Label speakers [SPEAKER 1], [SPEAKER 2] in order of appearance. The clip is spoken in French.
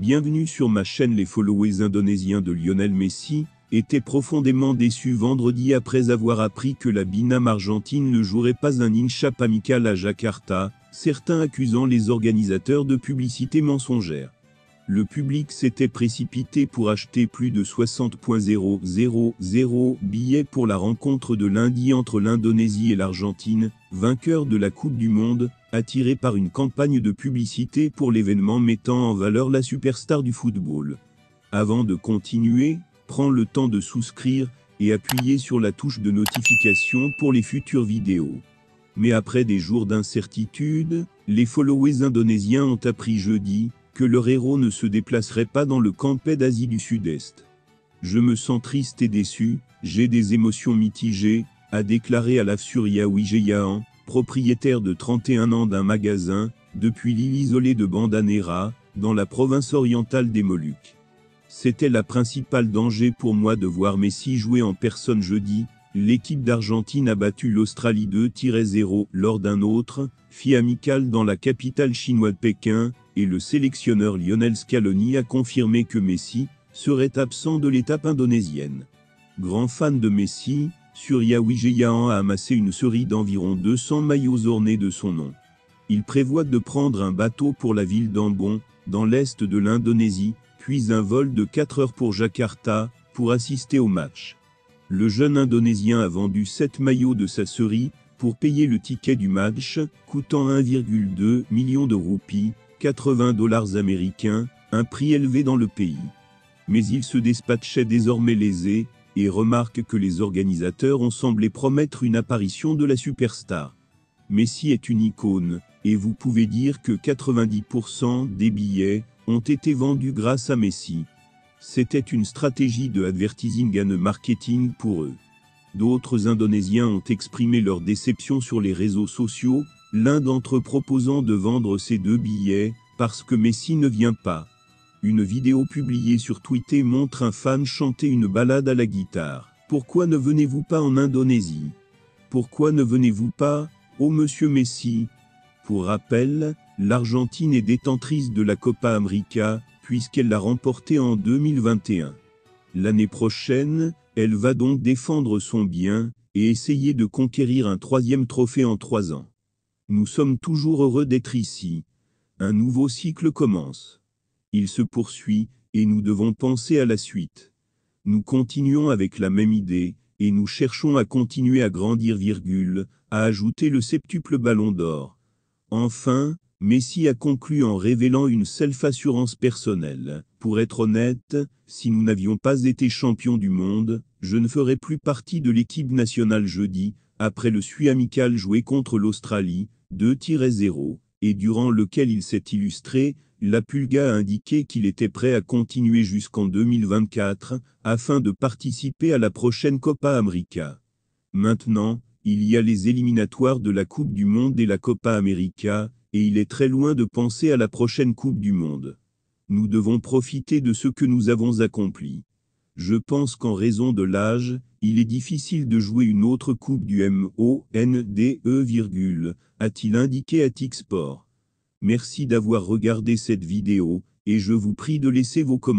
[SPEAKER 1] Bienvenue sur ma chaîne. Les followers indonésiens de Lionel Messi étaient profondément déçus vendredi après avoir appris que la Binam argentine ne jouerait pas un in-shape amical à Jakarta, certains accusant les organisateurs de publicité mensongère. Le public s'était précipité pour acheter plus de 60,000 billets pour la rencontre de lundi entre l'Indonésie et l'Argentine, vainqueur de la Coupe du Monde, attiré par une campagne de publicité pour l'événement mettant en valeur la superstar du football. Avant de continuer, prends le temps de souscrire et appuyer sur la touche de notification pour les futures vidéos. Mais après des jours d'incertitude, les followers indonésiens ont appris jeudi que leur héros ne se déplacerait pas dans le campé d'Asie du Sud-Est. Je me sens triste et déçu, j'ai des émotions mitigées, a déclaré Alafsurya Wijayaan, propriétaire de 31 ans d'un magasin, depuis l'île isolée de Banda Neira, dans la province orientale des Moluques. C'était la principale danger pour moi de voir Messi jouer en personne jeudi. L'équipe d'Argentine a battu l'Australie 2-0 lors d'un autre FI amical dans la capitale chinoise Pékin, et le sélectionneur Lionel Scaloni a confirmé que Messi serait absent de l'étape indonésienne. Grand fan de Messi, Surya Wijayaan a amassé une série d'environ 200 maillots ornés de son nom. Il prévoit de prendre un bateau pour la ville d'Ambon, dans l'est de l'Indonésie, puis un vol de 4 heures pour Jakarta, pour assister au match. Le jeune Indonésien a vendu 7 maillots de sa série pour payer le ticket du match, coûtant 1,2 million de roupies, 80 $ américains, un prix élevé dans le pays. Mais il se dispatchait désormais lésé, et remarque que les organisateurs ont semblé promettre une apparition de la superstar. Messi est une icône, et vous pouvez dire que 90% des billets ont été vendus grâce à Messi. C'était une stratégie de advertising and marketing pour eux. D'autres Indonésiens ont exprimé leur déception sur les réseaux sociaux, l'un d'entre eux proposant de vendre ces 2 billets, parce que Messi ne vient pas. Une vidéo publiée sur Twitter montre un fan chanter une ballade à la guitare. Pourquoi ne venez-vous pas en Indonésie? Pourquoi ne venez-vous pas, ô monsieur Messi? Pour rappel, l'Argentine est détentrice de la Copa América, puisqu'elle l'a remportée en 2021. L'année prochaine, elle va donc défendre son bien, et essayer de conquérir un 3e trophée en 3 ans. Nous sommes toujours heureux d'être ici. Un nouveau cycle commence. Il se poursuit, et nous devons penser à la suite. Nous continuons avec la même idée, et nous cherchons à continuer à grandir, a ajouté le septuple ballon d'or. Enfin, Messi a conclu en révélant une self-assurance personnelle. Pour être honnête, si nous n'avions pas été champions du monde, je ne ferais plus partie de l'équipe nationale jeudi, après le SUI amical joué contre l'Australie, 2-0, et durant lequel il s'est illustré. La Pulga a indiqué qu'il était prêt à continuer jusqu'en 2024, afin de participer à la prochaine Copa América. Maintenant, il y a les éliminatoires de la Coupe du Monde et la Copa América, et il est très loin de penser à la prochaine Coupe du Monde. Nous devons profiter de ce que nous avons accompli. Je pense qu'en raison de l'âge, il est difficile de jouer une autre Coupe du Monde, a-t-il indiqué à TikSport. Merci d'avoir regardé cette vidéo, et je vous prie de laisser vos commentaires.